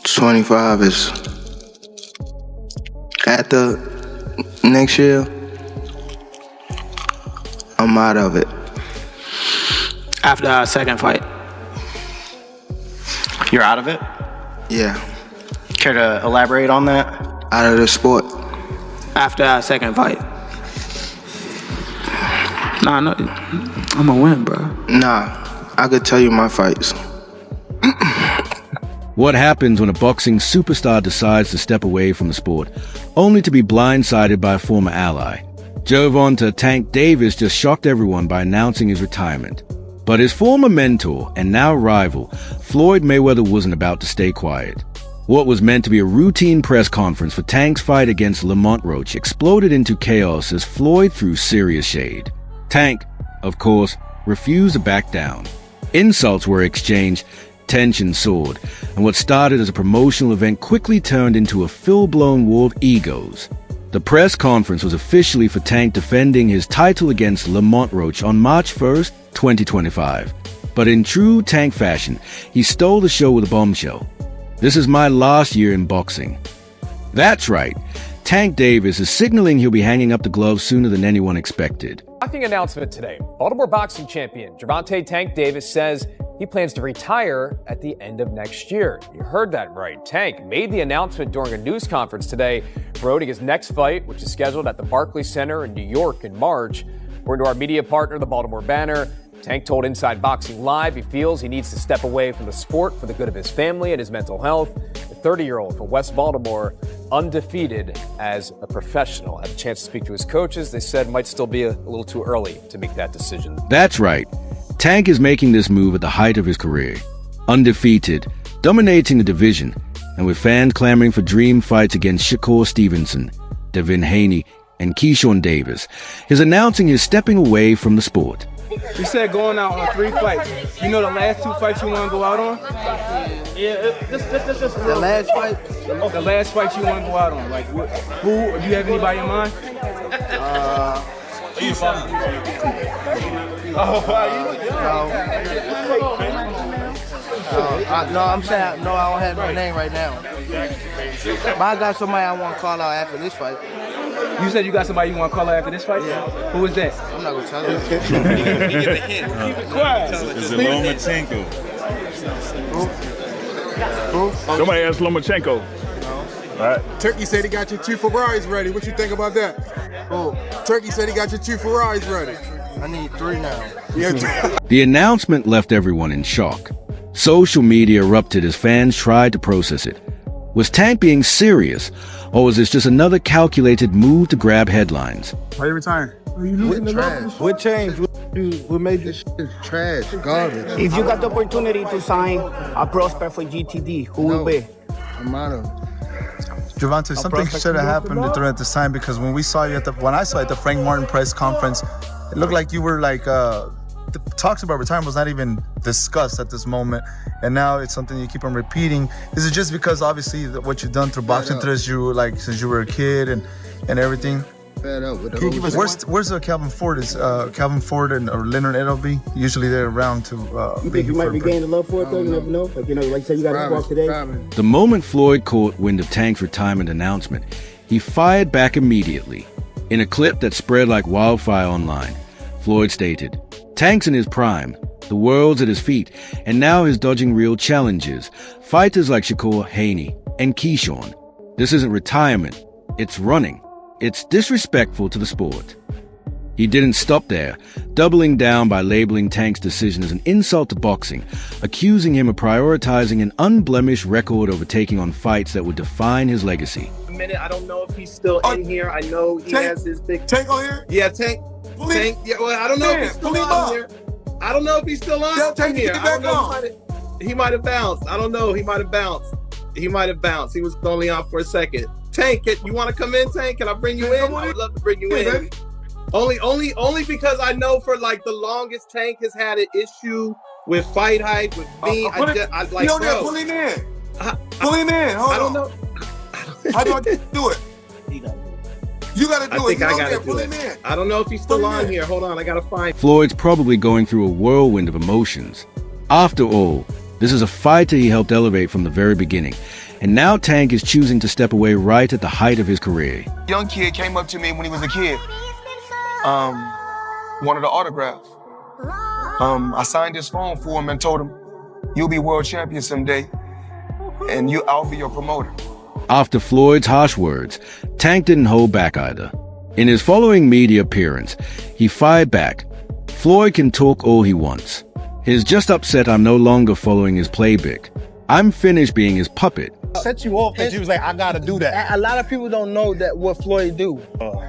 25 is after next year, I'm out of it. After our second fight. You're out of it? Yeah, Care to elaborate on that? out of the sport. After our second fight. Nah, no, I'm gonna win, bro. Nah, I could tell you my fights. What happens when a boxing superstar decides to step away from the sport, only to be blindsided by a former ally? Gervonta "Tank" Davis just shocked everyone by announcing his retirement. But his former mentor and now rival, Floyd Mayweather, wasn't about to stay quiet. What was meant to be a routine press conference for Tank's fight against Lamont Roach exploded into chaos as Floyd threw serious shade. Tank, of course, refused to back down. Insults were exchanged, tension soared, and what started as a promotional event quickly turned into a full-blown war of egos. The press conference was officially for Tank defending his title against Lamont Roach on March 1st, 2025. But in true Tank fashion, he stole the show with a bombshell. "This is my last year in boxing." That's right. Tank Davis is signaling he'll be hanging up the gloves sooner than anyone expected. Shocking announcement today. Baltimore boxing champion Gervonta "Tank" Davis says he plans to retire at the end of next year. You heard that right. Tank made the announcement during a news conference today, promoting his next fight, which is scheduled at the Barclays Center in New York in March. According to our media partner, the Baltimore Banner, Tank told Inside Boxing Live he feels he needs to step away from the sport for the good of his family and his mental health. The 30-year-old from West Baltimore, undefeated as a professional. Had a chance to speak to his coaches. They said it might still be a little too early to make that decision. That's right. Tank is making this move at the height of his career. Undefeated, dominating the division, and with fans clamoring for dream fights against Shakur Stevenson, Devin Haney, and Keyshawn Davis, he's announcing he's stepping away from the sport. You said going out on 3 fights. You know the last 2 fights you want to go out on? Yeah, the last fight. The last fight you want to go out on. Like, who? Do you have anybody in mind? No, I'm saying no. I don't have no name right now. But I got somebody I want to call out after this fight. You said you got somebody you want to call out after this fight? Yeah. Who is that? I'm not gonna tell you. Keep it quiet. Is it Lomachenko? Who? Somebody asked Lomachenko. All right. Turkey said he got your 2 Ferraris ready. What you think about that? Who? Turkey said he got your 2 Ferraris ready. I need 3 now. Yeah. The announcement left everyone in shock. Social media erupted as fans tried to process it. Was Tank being serious, or was this just another calculated move to grab headlines? Why are you retiring? What trash? What changed? What made this shit trash? Garbage. If you got the opportunity to sign a prospect for GTD, who will be? I'm out of it. Gervonta, something should have happened during this time, because when I saw you at the Frank Martin press conference, it looked like you were like the talks about retirement was not even discussed at this moment, and now it's something you keep on repeating. Is it just because obviously what you've done through boxing since you were a kid and everything? Fed up with Where's Calvin Ford? Is Calvin Ford or Leonard Edelby? Usually they're around to. You think you might be gaining love for it though? You never know. Like like you said, you got to walk today. The moment Floyd caught wind of Tank's retirement announcement, he fired back immediately. In a clip that spread like wildfire online, Floyd stated, "Tank's in his prime, the world's at his feet, and now he's dodging real challenges. Fighters like Shakur, Haney, and Keyshawn. This isn't retirement, it's running. It's disrespectful to the sport." He didn't stop there, doubling down by labeling Tank's decision as an insult to boxing, accusing him of prioritizing an unblemished record over taking on fights that would define his legacy. I don't know if he's still in here. I know he has his big Tank on here? Yeah, Tank. Tank. Yeah, well, I don't know if he's still on here. I don't know if he's still on here. I don't know. He might have bounced. I don't know. He might have bounced. He was only on for a second. Tank, you want to come in, Tank? Can I bring you in? I would love to bring you in. Only because I know for like the longest Tank has had an issue with fight hype, with me. I like, bro. Pull him in. Pull him in. Hold on. I don't know. How do I do it? You gotta do it. I gotta do it. I don't know if he's still on here. Hold on, I gotta find. Floyd's probably going through a whirlwind of emotions. After all, This is a fighter he helped elevate from the very beginning, and now Tank is choosing to step away right at the height of his career. Young kid came up to me when he was a kid, wanted an autograph. I signed his phone for him and told him, "You'll be world champion someday, and I'll be your promoter." After Floyd's harsh words, Tank didn't hold back either. In his following media appearance, he fired back. Floyd can talk all he wants. He's just upset I'm no longer following his playbook. I'm finished being his puppet. Set you off that you was like, I gotta do that. A lot of people don't know that what Floyd do.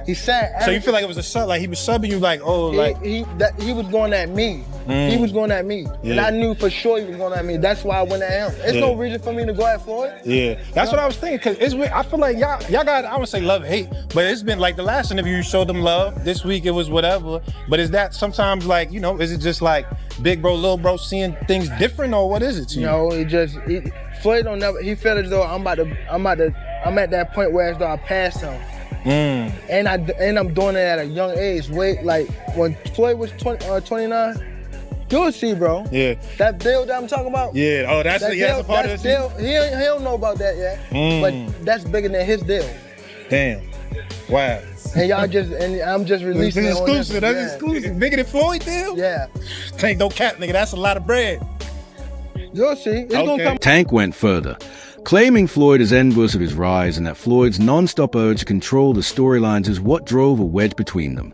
He said. So you feel like it was a sub, like he was subbing you, like, oh, like he was going at me. He was going at me, and I knew for sure he was going at me. That's why I went at him. There's no reason for me to go at Floyd. Yeah, that's what I was thinking. Cause it's weird. I feel like y'all got, I would say love hate, but it's been like the last interview you showed them love. This week it was whatever. But is that sometimes like, you know, is it just like big bro, little bro seeing things different, or what is it to you? No, Floyd don't never. He felt as though I'm at that point where as though I passed him. And I'm doing it at a young age. Wait, like when Floyd was 29, you'll see, bro. Yeah. That deal that I'm talking about. Yeah. Oh, that's a part of the deal. He don't know about that yet. But that's bigger than his deal. Damn. Wow. And I'm just releasing it. Exclusive. That's exclusive. Bigger than Floyd deal? Yeah. Tank, don't cap, nigga. That's a lot of bread. You'll see. It's gonna come. Tank went further, claiming Floyd is envious of his rise and that Floyd's non-stop urge to control the storylines is what drove a wedge between them.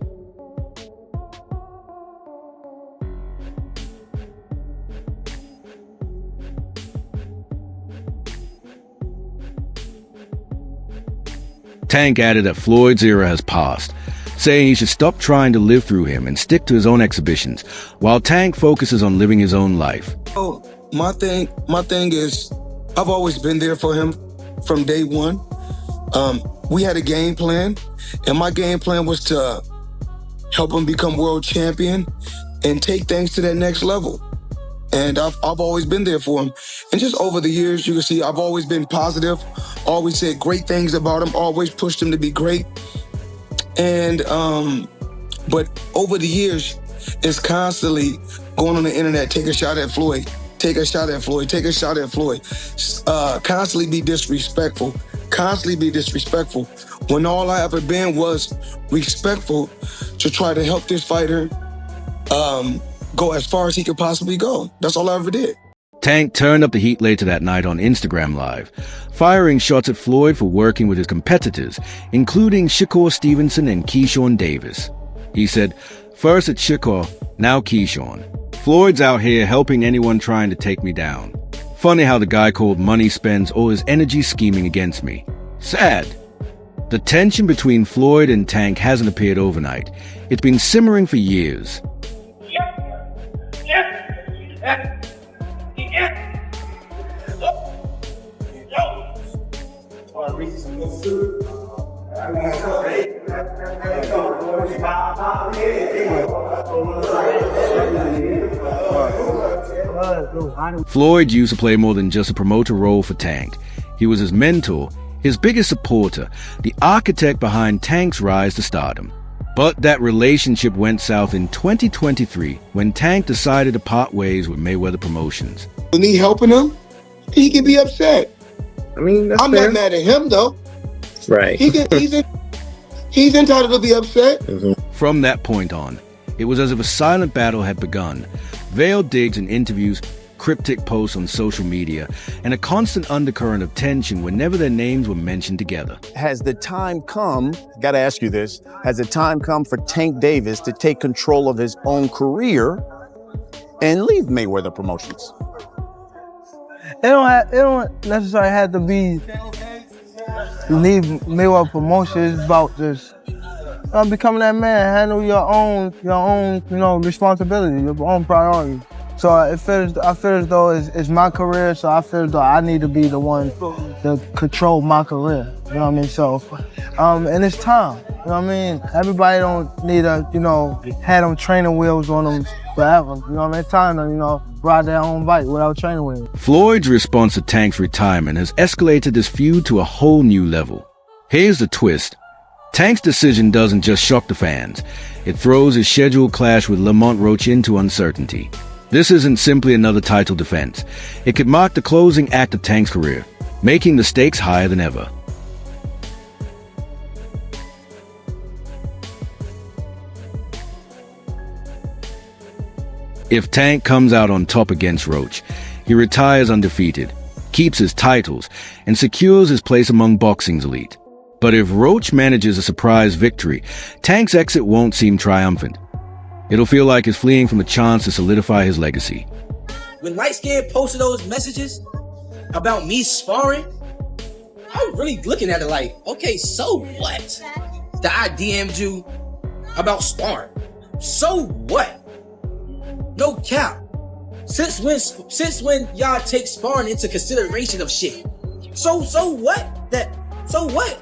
Tank added that Floyd's era has passed, saying he should stop trying to live through him and stick to his own exhibitions, while Tank focuses on living his own life. Oh, my thing is, I've always been there for him from day one. We had a game plan, and my game plan was to help him become world champion and take things to that next level. And I've always been there for him. And just over the years, you can see I've always been positive, always said great things about him, always pushed him to be great. And, but over the years, it's constantly going on the internet, take a shot at Floyd, take a shot at Floyd, take a shot at Floyd. Constantly be disrespectful, when all I ever been was respectful to try to help this fighter go as far as he could possibly go. That's all I ever did. Tank turned up the heat later that night on Instagram Live, firing shots at Floyd for working with his competitors, including Shakur Stevenson and Keyshawn Davis. He said, "First it's Shakur, now Keyshawn. Floyd's out here helping anyone trying to take me down. Funny how the guy called money spends all his energy scheming against me. Sad." The tension between Floyd and Tank hasn't appeared overnight. It's been simmering for years. Floyd used to play more than just a promoter role for Tank. He was his mentor, his biggest supporter, the architect behind Tank's rise to stardom. But that relationship went south in 2023 when Tank decided to part ways with Mayweather Promotions. When he helping him, he can be upset. I mean, I'm fair. not mad at him though. Right. He's entitled to be upset. From that point on, it was as if a silent battle had begun. Veiled digs in interviews, cryptic posts on social media, and a constant undercurrent of tension whenever their names were mentioned together. Has the time come, gotta ask you this, has the time come for Tank Davis to take control of his own career and leave Mayweather Promotions? It don't necessarily have to be leave Mayweather Promotions. It's about just becoming that man, handle your own, responsibility, your own priority. So I feel as though it's my career, so I feel as though I need to be the one to control my career. You know what I mean? So, and it's time. You know what I mean? Everybody don't need to, have them training wheels on them forever. You know what I mean? It's time to, ride their own bike without training wheels. Floyd's response to Tank's retirement has escalated this feud to a whole new level. Here's the twist. Tank's decision doesn't just shock the fans. It throws his scheduled clash with Lamont Roach into uncertainty. This isn't simply another title defense. It could mark the closing act of Tank's career, making the stakes higher than ever. If Tank comes out on top against Roach, he retires undefeated, keeps his titles, and secures his place among boxing's elite. But if Roach manages a surprise victory, Tank's exit won't seem triumphant. It'll feel like he's fleeing from a chance to solidify his legacy. When Light Skin posted those messages about me sparring, I'm really looking at it like, okay, so what? That I DM'd you about sparring. So what? No cap. Since when y'all take sparring into consideration of shit? So what? So what?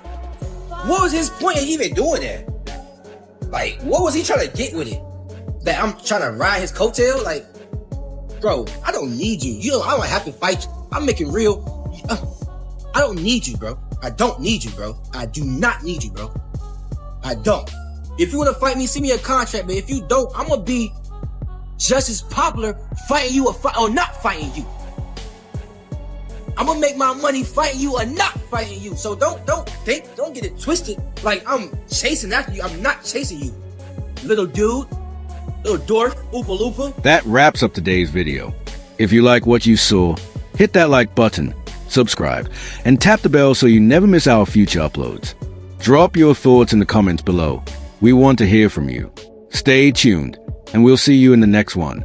What was his point in even doing that? Like, what was he trying to get with it? That I'm trying to ride his coattail? Like, bro, I don't need you. I don't have to fight you. I'm making real. I don't need you, bro. I don't need you, bro. I do not need you, bro. I don't. If you want to fight me, send me a contract, but if you don't, I'm gonna be just as popular fighting you or not fighting you. I'm gonna make my money fighting you or not fighting you. So don't get it twisted like I'm chasing after you. I'm not chasing you, little dude. Little dwarf, Oopa Loopa. That wraps up today's video. If you like what you saw, hit that like button, subscribe, and tap the bell so you never miss our future uploads. Drop your thoughts in the comments below. We want to hear from you. Stay tuned, and we'll see you in the next one.